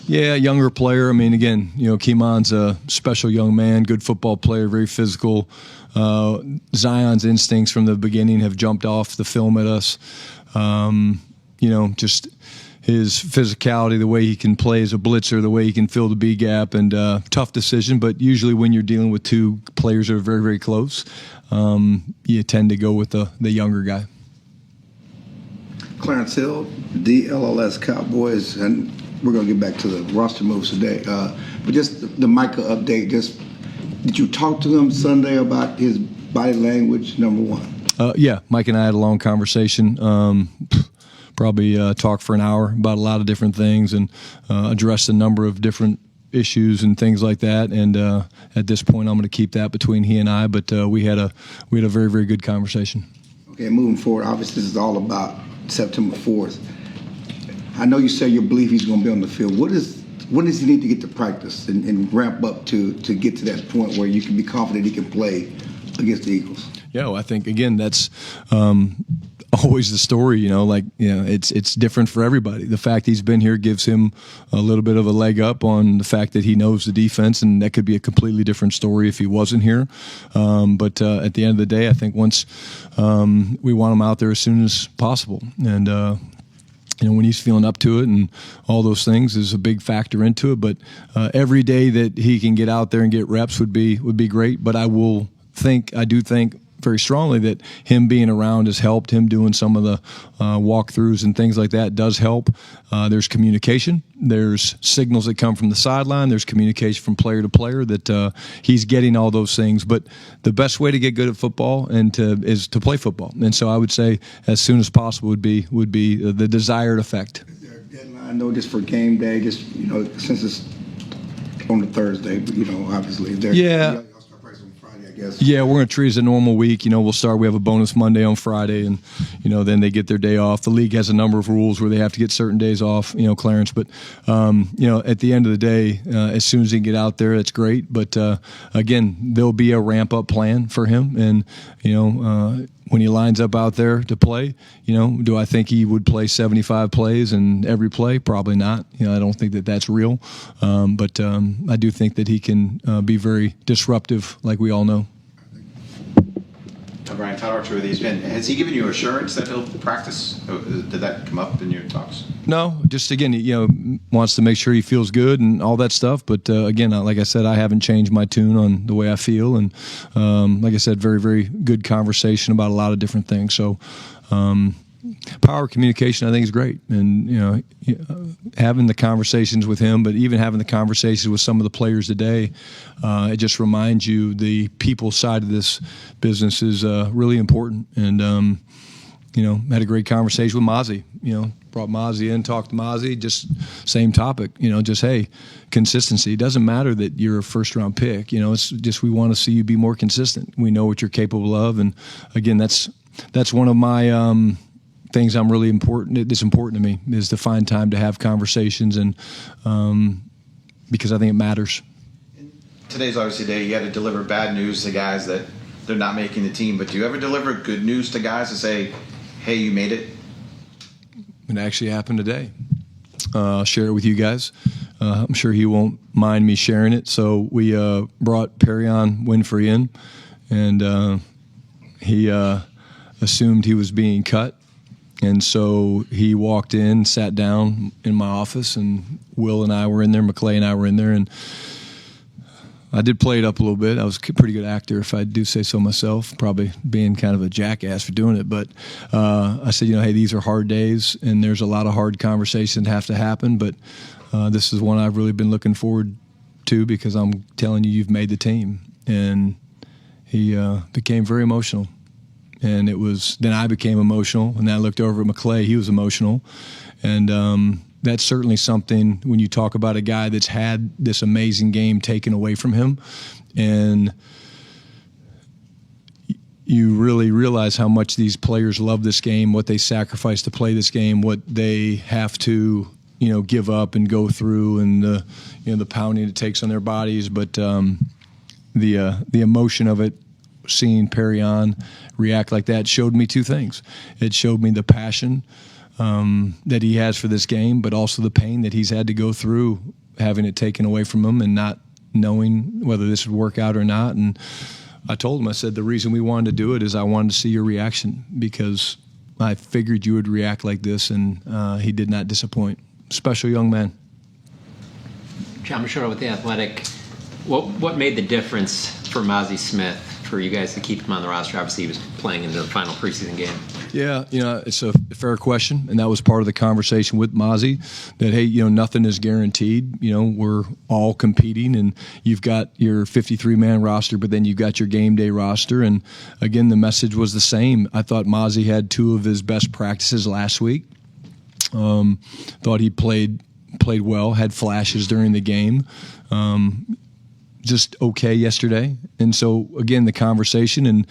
Yeah, younger player. I mean, again, Keemon's a special young man, good football player, very physical. Zion's instincts from the beginning have jumped off the film at us. Just his physicality, the way he can play as a blitzer, the way he can fill the B gap, and tough decision. But usually when you're dealing with two players that are very, very close, you tend to go with the younger guy. Clarence Hill, DLLS Cowboys, and we're going to get back to the roster moves today. But just the Micah update, did you talk to him Sunday about his body language, number one? Yeah, Mike and I had a long conversation. Probably talked for an hour about a lot of different things and addressed a number of different issues and things like that. And at this point, I'm going to keep that between he and I. But we had a very, very good conversation. Okay, moving forward, obviously this is all about September 4th. I know you say you believe he's going to be on the field. When does he need to get to practice and ramp up to get to that point where you can be confident he can play against the Eagles? Yeah, well, I think, again, that's always the story, it's different for everybody. The fact he's been here gives him a little bit of a leg up on the fact that he knows the defense, and that could be a completely different story if he wasn't here. But at the end of the day, I think once we want him out there as soon as possible. And when he's feeling up to it and all those things is a big factor into it. But every day that he can get out there and get reps would be great. But I do think very strongly that him being around has helped. Him doing some of the walkthroughs and things like that does help. There's communication. There's signals that come from the sideline. There's communication from player to player that he's getting all those things. But the best way to get good at football is to play football. And so I would say as soon as possible would be the desired effect. Is there a deadline? I know just for game day, since it's on the Thursday, but obviously there. Yeah. Yeah, we're going to treat it as a normal week. We'll start. We have a bonus Monday on Friday, and then they get their day off. The league has a number of rules where they have to get certain days off. Clarence. But at the end of the day, as soon as he can get out there, that's great. But again, there'll be a ramp up plan for him, and when he lines up out there to play, do I think he would play 75 plays in every play? Probably not. I don't think that that's real. But I do think that he can be very disruptive, like we all know. Brian, Todd Archer with ESPN. Has he given you assurance that he'll practice? Did that come up in your talks? No, just again, wants to make sure he feels good and all that stuff. But again, like I said, I haven't changed my tune on the way I feel, and like I said, very, very good conversation about a lot of different things. So, power communication, I think, is great, and having the conversations with him, but even having the conversations with some of the players today, it just reminds you the people side of this business is really important. And had a great conversation with Mozzie. Brought Mozzie in, talked to Mozzie, just same topic. Just hey, consistency. It doesn't matter that you're a first-round pick. It's just we want to see you be more consistent. We know what you're capable of, and again, that's one of my things I'm really important. It's important to me is to find time to have conversations, and because I think it matters. Today's obviously a day you had to deliver bad news to guys that they're not making the team. But do you ever deliver good news to guys to say, "Hey, you made it"? It actually happened today. I'll share it with you guys. I'm sure he won't mind me sharing it. So we brought Perion Winfrey in, and he assumed he was being cut. And so he walked in, sat down in my office, and Will and I were in there, McClay and I were in there, and I did play it up a little bit. I was a pretty good actor, if I do say so myself, probably being kind of a jackass for doing it. But I said, hey, these are hard days, and there's a lot of hard conversations that have to happen, but this is one I've really been looking forward to because I'm telling you, you've made the team. And he became very emotional. And then I became emotional, and then I looked over at McClay. He was emotional. And that's certainly something when you talk about a guy that's had this amazing game taken away from him, and you really realize how much these players love this game, what they sacrifice to play this game, what they have to, give up and go through, and the pounding it takes on their bodies. But the emotion of it, seeing Perion react like that, showed me two things. It showed me the passion that he has for this game, but also the pain that he's had to go through having it taken away from him and not knowing whether this would work out or not. And I told him, I said, the reason we wanted to do it is I wanted to see your reaction because I figured you would react like this, and he did not disappoint. Special young man. John Machado with The Athletic. What made the difference for Mazi Smith for you guys to keep him on the roster? Obviously, he was playing in the final preseason game. Yeah, it's a fair question, and that was part of the conversation with Mazi, that, hey, nothing is guaranteed. We're all competing, and you've got your 53-man roster, but then you've got your game day roster, and again, the message was the same. I thought Mazi had 2 of his best practices last week. Thought he played well, had flashes during the game. Just okay yesterday. And so, again, the conversation and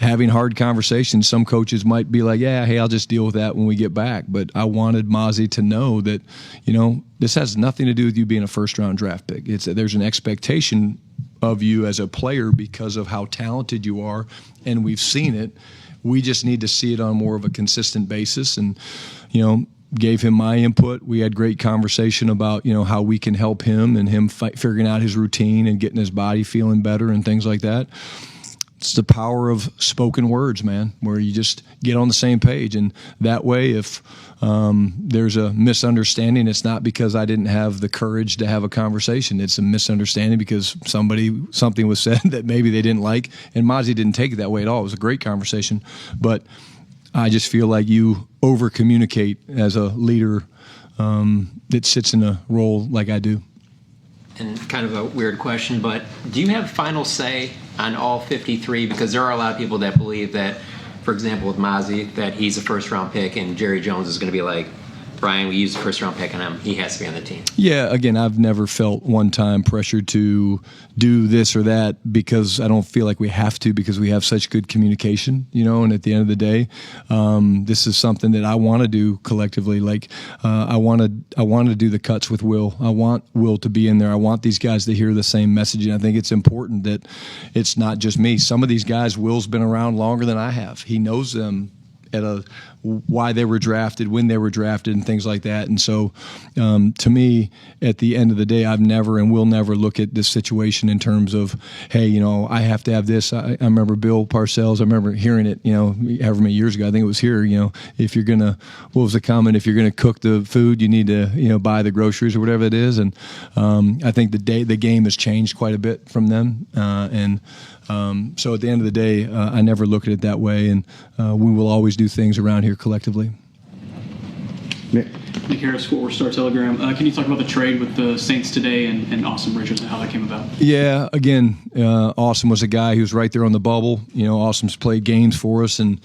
having hard conversations, some coaches might be like, yeah, hey, I'll just deal with that when we get back. But I wanted Mazi to know that, this has nothing to do with you being a first-round draft pick. There's an expectation of you as a player because of how talented you are, and we've seen it. We just need to see it on more of a consistent basis. And, gave him my input. We had great conversation about, how we can help him and him figuring out his routine and getting his body feeling better and things like that. It's the power of spoken words, man, where you just get on the same page. And that way, if there's a misunderstanding, it's not because I didn't have the courage to have a conversation. It's a misunderstanding because something was said that maybe they didn't like. And Mazi didn't take it that way at all. It was a great conversation. But I just feel like you over-communicate as a leader that sits in a role like I do. And kind of a weird question, but do you have final say on all 53? Because there are a lot of people that believe that, for example, with Mazi, that he's a first-round pick and Jerry Jones is going to be like, Brian, we used a first-round pick on him. He has to be on the team. Yeah, again, I've never felt one time pressured to do this or that because I don't feel like we have to because we have such good communication, and at the end of the day, this is something that I want to do collectively. Like, I want to do the cuts with Will. I want Will to be in there. I want these guys to hear the same message, and I think it's important that it's not just me. Some of these guys, Will's been around longer than I have. He knows them why they were drafted, when they were drafted, and things like that. And so, to me, at the end of the day, I've never and will never look at this situation in terms of, hey, I have to have this. I remember Bill Parcells. I remember hearing it, however many years ago. I think it was here. If you're gonna, what was the comment? If you're gonna cook the food, you need to, buy the groceries or whatever it is. And I think the game has changed quite a bit from them. So at the end of the day, I never look at it that way, and we will always do things around here collectively. Nick Harris, Fort Worth Star-Telegram. Can you talk about the trade with the Saints today and Austin Bridges and how that came about? Yeah, again, Austin was a guy who was right there on the bubble. Austin's played games for us, and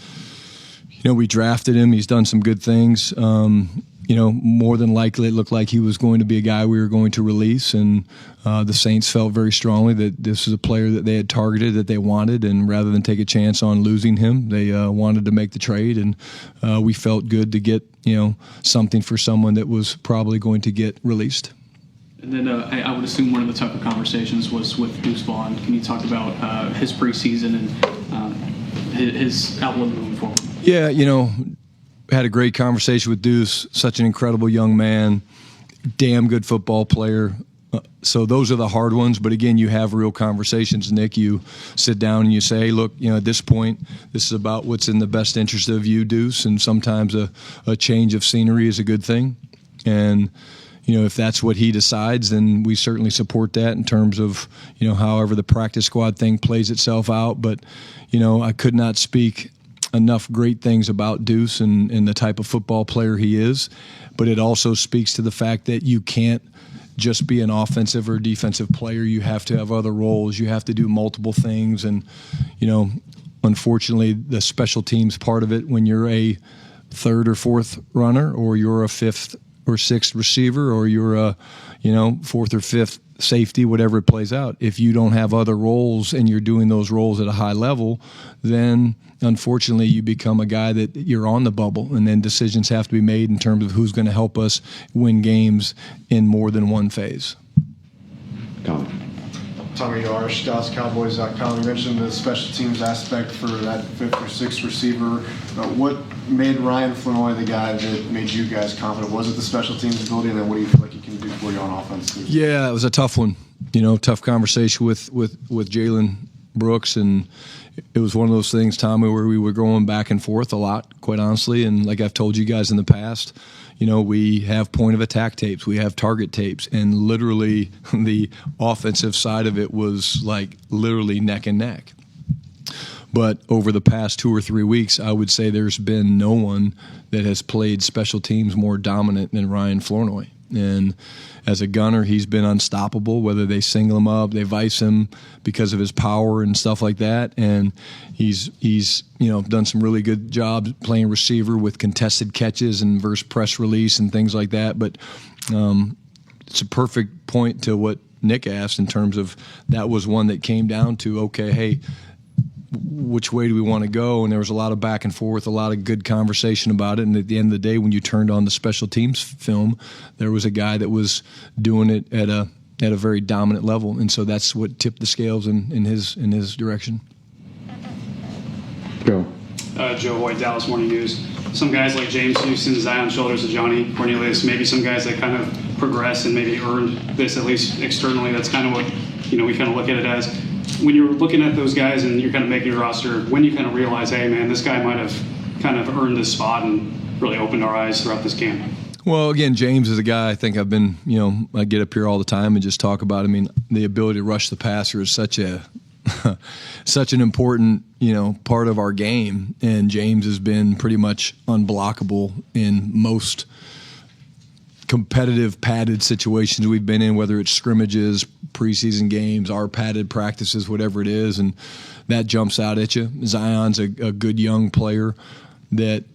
we drafted him. He's done some good things. More than likely it looked like he was going to be a guy we were going to release, and the Saints felt very strongly that this is a player that they had targeted, that they wanted, and rather than take a chance on losing him, they wanted to make the trade, and we felt good to get something for someone that was probably going to get released. And then I would assume one of the tougher conversations was with Deuce Vaughn. Can you talk about his preseason and his outlook moving forward? Yeah, had a great conversation with Deuce, such an incredible young man, damn good football player. So those are the hard ones. But again, you have real conversations, Nick. You sit down and you say, hey, look, at this point, this is about what's in the best interest of you, Deuce. And sometimes a change of scenery is a good thing. And, if that's what he decides, then we certainly support that in terms of, however the practice squad thing plays itself out. But, I could not speak enough great things about Deuce and the type of football player he is, but it also speaks to the fact that you can't just be an offensive or defensive player. You have to have other roles. You have to do multiple things, and unfortunately, the special teams part of it, when you're a third or fourth runner, or you're a fifth or sixth receiver, or you're a fourth or fifth safety, whatever it plays out, if you don't have other roles and you're doing those roles at a high level, then unfortunately you become a guy that you're on the bubble, and then decisions have to be made in terms of who's going to help us win games in more than one phase. Tommy Yarsh, DallasCowboys.com. You mentioned the special teams aspect for that fifth or sixth receiver. What made Ryan Flournoy the guy that made you guys confident? Was it the special teams ability, and then what do you feel like he can do for you on offense? Yeah, it was a tough one. Tough conversation with Jalen Brooks, and it was one of those things, Tommy, where we were going back and forth a lot, quite honestly. And like I've told you guys in the past, we have point of attack tapes, we have target tapes, and literally the offensive side of it was like literally neck and neck. But over the past 2 or 3 weeks, I would say there's been no one that has played special teams more dominant than Ryan Flournoy. And as a gunner, he's been unstoppable, whether they single him up, they vice him because of his power and stuff like that. And he's done some really good jobs playing receiver with contested catches and versus press release and things like that. But it's a perfect point to what Nick asked in terms of that was one that came down to, okay, hey, which way do we want to go? And there was a lot of back and forth, a lot of good conversation about it. And at the end of the day, when you turned on the special teams film, there was a guy that was doing it at a very dominant level. And so that's what tipped the scales in his direction. Go. Joe Hoyt, Dallas Morning News. Some guys like James Houston, Zion Shoulders, and Johnny Cornelius, maybe some guys that kind of progressed and maybe earned this, at least externally. That's kind of what we kind of look at it as. When you're looking at those guys and you're kind of making your roster, when you kind of realize, hey, man, this guy might have kind of earned this spot and really opened our eyes throughout this camp? Well, again, James is a guy I think I've been, I get up here all the time and just talk about. I mean, the ability to rush the passer is such an important, part of our game. And James has been pretty much unblockable in most competitive padded situations we've been in, whether it's scrimmages, preseason games, our padded practices, whatever it is, and that jumps out at you. Zion's a good young player that,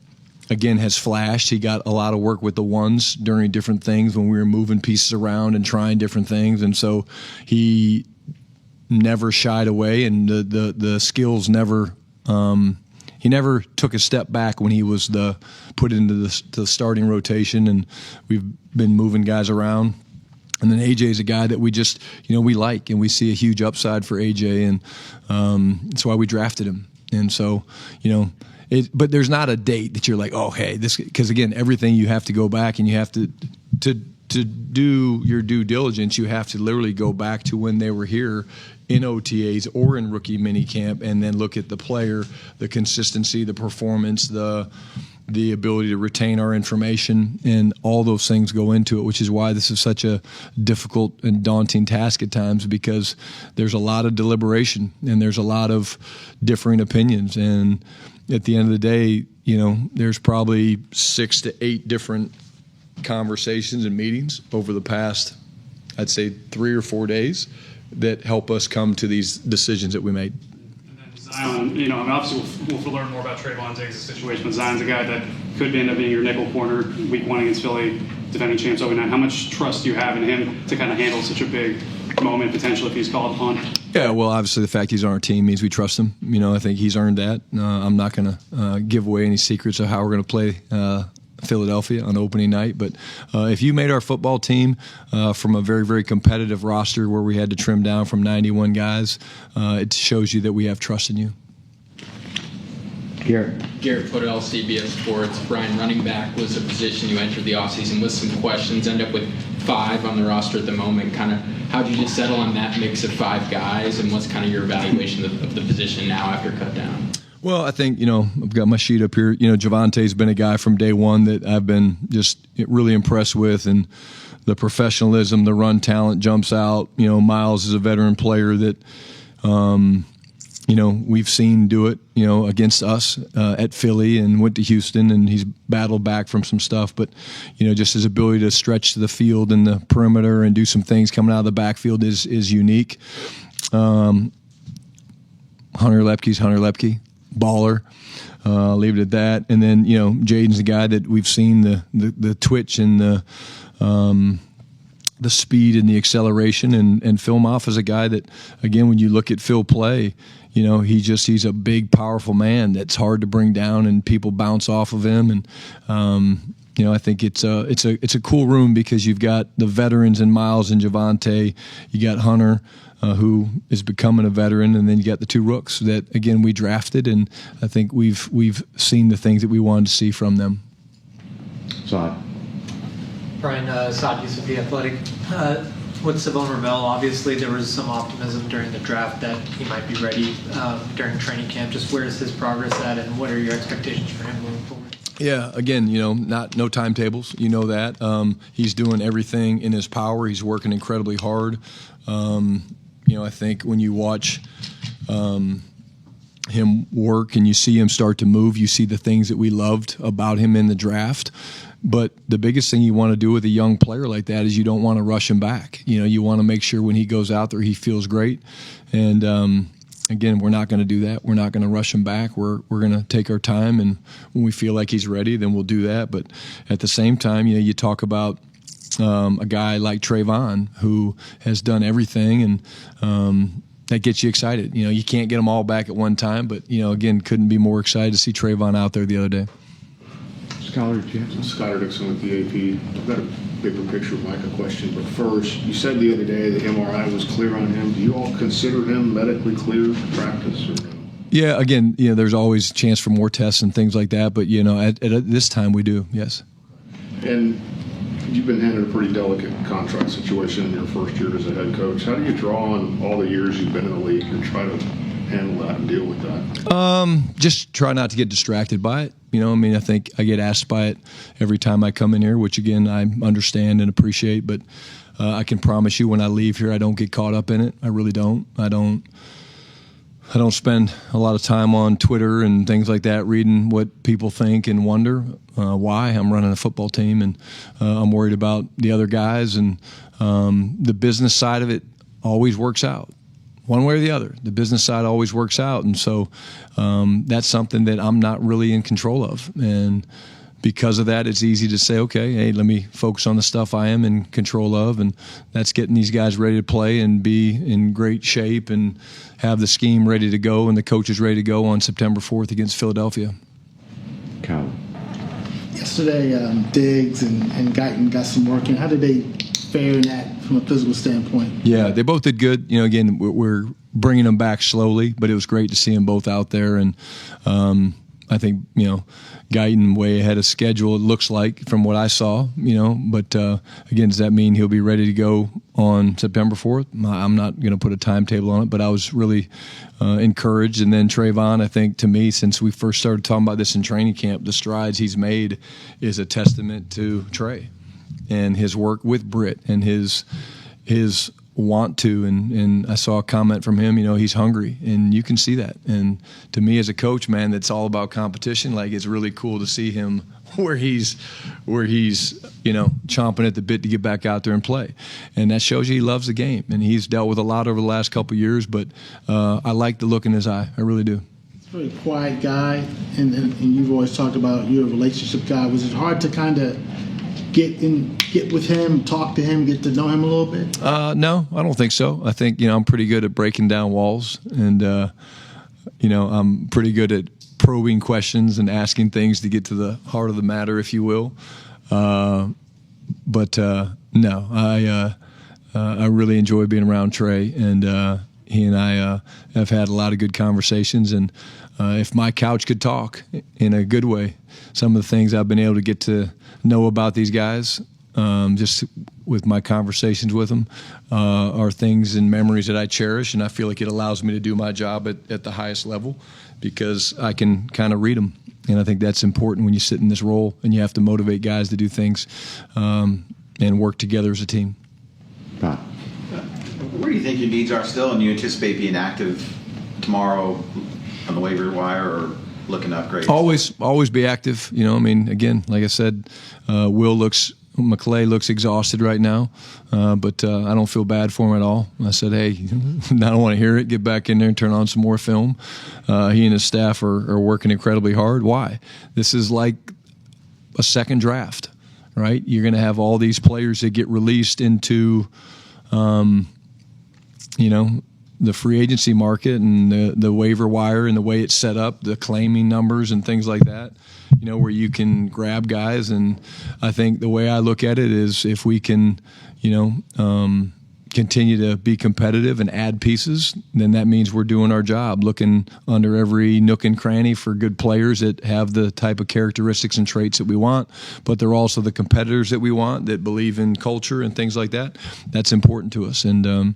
again, has flashed. He got a lot of work with the ones during different things when we were moving pieces around and trying different things, and so he never shied away, and the skills never he never took a step back when he was put into the starting rotation, and we've been moving guys around. And then AJ is a guy that we just, we like, and we see a huge upside for AJ, and that's why we drafted him. And so, but there's not a date that you're like, oh, hey, this, because again, everything you have to go back and you have to do your due diligence, you have to literally go back to when they were here in OTAs or in rookie minicamp, and then look at the player, the consistency, the performance, the ability to retain our information, and all those things go into it, which is why this is such a difficult and daunting task at times, because there's a lot of deliberation and there's a lot of differing opinions. And at the end of the day, there's probably 6 to 8 different conversations and meetings over the past, I'd say, 3 or 4 days that help us come to these decisions that we made. And then Zion, obviously we'll learn more about Trayvon Diggs' situation, but Zion's a guy that could end up being your nickel corner week 1 against Philly, defending champs over 9. How much trust do you have in him to kind of handle such a big moment potentially if he's called upon? Yeah, well, obviously the fact he's on our team means we trust him. I think he's earned that. I'm not going to give away any secrets of how we're going to play Philadelphia on opening night, but if you made our football team from a very, very competitive roster where we had to trim down from 91 guys, it shows you that we have trust in you. Garrett Podell, CBS Sports. Brian, running back was a position you entered the offseason with some questions, end up with 5 on the roster at the moment. Kind of how'd you just settle on that mix of 5 guys, and what's kind of your evaluation of the position now after cut down? Well, I think, I've got my sheet up here. Javante's been a guy from day one that I've been just really impressed with, and the professionalism, the run talent jumps out. Miles is a veteran player that, we've seen do it, against us at Philly, and went to Houston, and he's battled back from some stuff. But, just his ability to stretch the field and the perimeter and do some things coming out of the backfield is unique. Hunter Lepke's baller. Leave it at that. And then, Jaden's the guy that we've seen the twitch and the speed and the acceleration, and film off as a guy that, again, when you look at Phil play, he's a big, powerful man that's hard to bring down, and people bounce off of him. And I think it's a cool room because you've got the veterans in Miles and Javonte, you got Hunter, who is becoming a veteran, and then you got the two rooks that again we drafted, and I think we've seen the things that we wanted to see from them. Saad. Brian, Saad Yusuf, The Athletic. With Savon Ravel, obviously there was some optimism during the draft that he might be ready during training camp. Just where is his progress at, and what are your expectations for him moving forward? Yeah, again, no timetables. You know that. He's doing everything in his power. He's working incredibly hard. I think when you watch him work and you see him start to move, you see the things that we loved about him in the draft. But the biggest thing you want to do with a young player like that is you don't want to rush him back. You want to make sure when he goes out there he feels great. And again, we're not going to do that. We're not going to rush him back. We're going to take our time, and when we feel like he's ready, then we'll do that. But at the same time, you talk about a guy like Trayvon who has done everything, and that gets you excited. You can't get them all back at one time, but again, couldn't be more excited to see Trayvon out there the other day. Scholar Jansen. Skyler Dixon with the AP. I've got a bigger picture Micah question, but first, you said the other day the MRI was clear on him. Do you all consider him medically clear to practice? Or no? Yeah, again, there's always a chance for more tests and things like that, but at this time we do, yes. And you've been handed a pretty delicate contract situation in your first year as a head coach. How do you draw on all the years you've been in the league and try to handle that and deal with that? Just try not to get distracted by it. I think I get asked by it every time I come in here, which again I understand and appreciate. But I can promise you, when I leave here, I don't get caught up in it. I really don't. I don't spend a lot of time on Twitter and things like that, reading what people think and wonder why. I'm running a football team, and I'm worried about the other guys, and the business side of it always works out. One way or the other, the business side always works out, and so that's something that I'm not really in control of. And because of that, it's easy to say, okay, hey, let me focus on the stuff I am in control of, and that's getting these guys ready to play and be in great shape and have the scheme ready to go and the coaches ready to go on September 4th against Philadelphia. Cal. Yesterday, Diggs and Guyton got some work in. How did they fare in that from a physical standpoint? Yeah, they both did good. Again, we're bringing them back slowly, but it was great to see them both out there. And I think, Guyton way ahead of schedule, it looks like, from what I saw, But, again, does that mean he'll be ready to go on September 4th? I'm not going to put a timetable on it, but I was really encouraged. And then Trayvon, I think, to me, since we first started talking about this in training camp, the strides he's made is a testament to Trey and his work with Britt and his want to, and I saw a comment from him, he's hungry, and you can see that. And to me as a coach, man, that's all about competition. Like, it's really cool to see him where he's chomping at the bit to get back out there and play. And that shows you he loves the game, and he's dealt with a lot over the last couple of years, but I like the look in his eye. I really do. He's a very quiet guy, and you've always talked about you're a relationship guy. Was it hard to kind of get with him, talk to him, get to know him a little bit? No, I don't think so. I think, I'm pretty good at breaking down walls, and, I'm pretty good at probing questions and asking things to get to the heart of the matter, if you will. But no, I really enjoy being around Trey, and he and I have had a lot of good conversations. And if my couch could talk in a good way, some of the things I've been able to get to know about these guys, just with my conversations with them, are things and memories that I cherish, and I feel like it allows me to do my job at the highest level because I can kind of read them. And I think that's important when you sit in this role and you have to motivate guys to do things and work together as a team. Pat. Where do you think your needs are still, and you anticipate being active tomorrow on the waiver wire or looking to upgrade? Always be active. Again, like I said, McClay looks exhausted right now, but I don't feel bad for him at all. I said, hey, I don't want to hear it. Get back in there and turn on some more film. He and his staff are working incredibly hard. Why? This is like a second draft, right? You're going to have all these players that get released into, the free agency market and the waiver wire and the way it's set up, the claiming numbers and things like that, where you can grab guys. And I think the way I look at it is if we can, continue to be competitive and add pieces, then that means we're doing our job, looking under every nook and cranny for good players that have the type of characteristics and traits that we want, but they're also the competitors that we want that believe in culture and things like that. That's important to us. And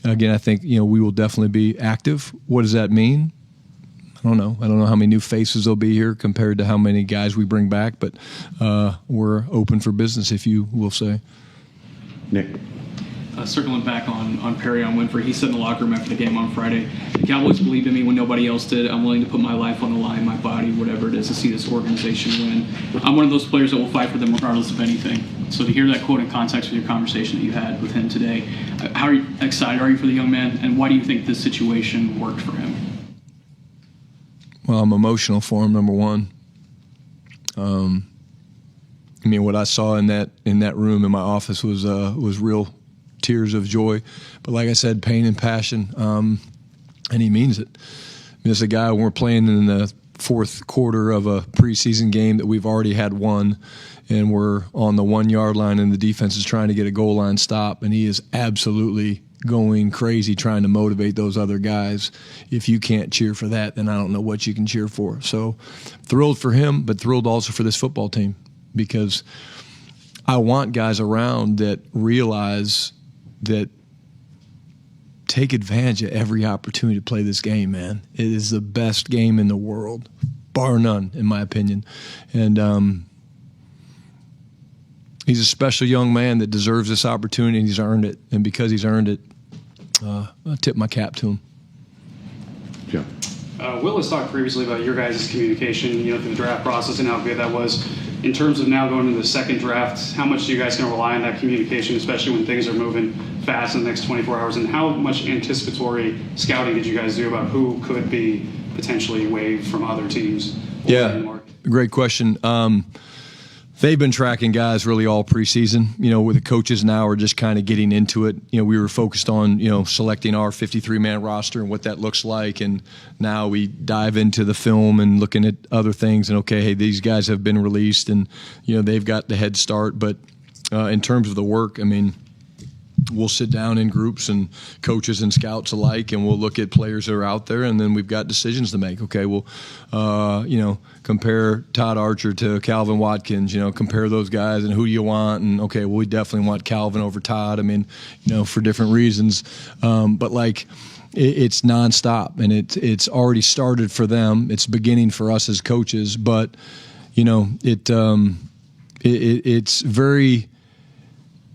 again, I think, we will definitely be active. What does that mean? I don't know. I don't know how many new faces there'll be here compared to how many guys we bring back, but we're open for business, if you will say. Nick. Circling back on Perion Winfrey, he said in the locker room after the game on Friday, the Cowboys believed in me when nobody else did. I'm willing to put my life on the line, my body, whatever it is, to see this organization win. I'm one of those players that will fight for them regardless of anything. So to hear that quote in context with your conversation that you had with him today, how excited are you for the young man, and why do you think this situation worked for him? Well, I'm emotional for him, number one. What I saw in that room in my office was real tears of joy, but like I said, pain and passion, and he means it. There's a guy, when we're playing in the fourth quarter of a preseason game that we've already had won, and we're on the 1 yard line and the defense is trying to get a goal line stop, and he is absolutely going crazy trying to motivate those other guys. If you can't cheer for that, then I don't know what you can cheer for. So thrilled for him, but thrilled also for this football team, because I want guys around that realize that take advantage of every opportunity to play this game, man. It is the best game in the world, bar none, in my opinion. And he's a special young man that deserves this opportunity, and he's earned it. And because he's earned it, I tip my cap to him. Joe. Will has talked previously about your guys' communication, through the draft process and how good that was. In terms of now going into the second draft, how much do you guys can rely on that communication, especially when things are moving fast in the next 24 hours? And how much anticipatory scouting did you guys do about who could be potentially waived from other teams? Yeah, great question. They've been tracking guys really all preseason, with the coaches now are just kind of getting into it. We were focused on, selecting our 53-man roster and what that looks like. And now we dive into the film and looking at other things and, okay, hey, these guys have been released and, they've got the head start. But in terms of the work, we'll sit down in groups and coaches and scouts alike, and we'll look at players that are out there, and then we've got decisions to make. Okay, we'll, compare Todd Archer to Calvin Watkins, compare those guys, and who do you want? And, okay, well, we definitely want Calvin over Todd, for different reasons. But, it's nonstop, and it's already started for them. It's beginning for us as coaches, but,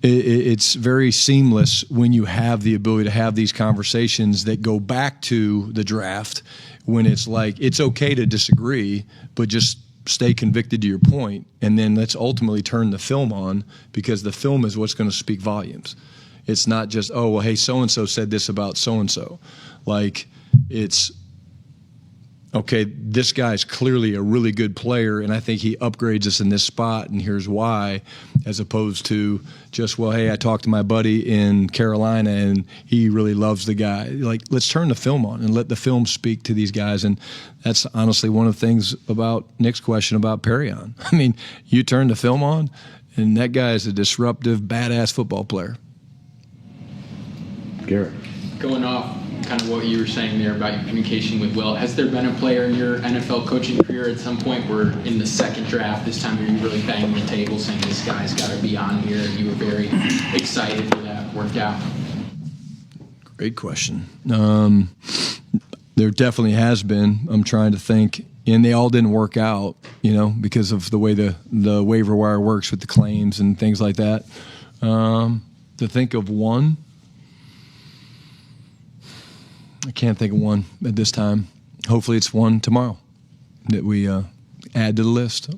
it's very seamless when you have the ability to have these conversations that go back to the draft, when it's it's okay to disagree, but just stay convicted to your point, and then let's ultimately turn the film on, because the film is what's going to speak volumes. It's not just, oh, well, hey, so-and-so said this about so-and-so. It's, okay, this guy's clearly a really good player, and I think he upgrades us in this spot, and here's why, as opposed to just, well, hey, I talked to my buddy in Carolina, and he really loves the guy. Let's turn the film on and let the film speak to these guys, and that's honestly one of the things about Nick's question about Perion. You turn the film on, and that guy is a disruptive, badass football player. Garrett. Going off kind of what you were saying there about your communication with Will, has there been a player in your NFL coaching career at some point where in the second draft this time you're really banging the table saying this guy's got to be on here, and you were very excited for that worked out? Great question. There definitely has been. I'm trying to think, and they all didn't work out, because of the way the waiver wire works with the claims and things like that. To think of one, I can't think of one at this time. Hopefully it's one tomorrow that we add to the list.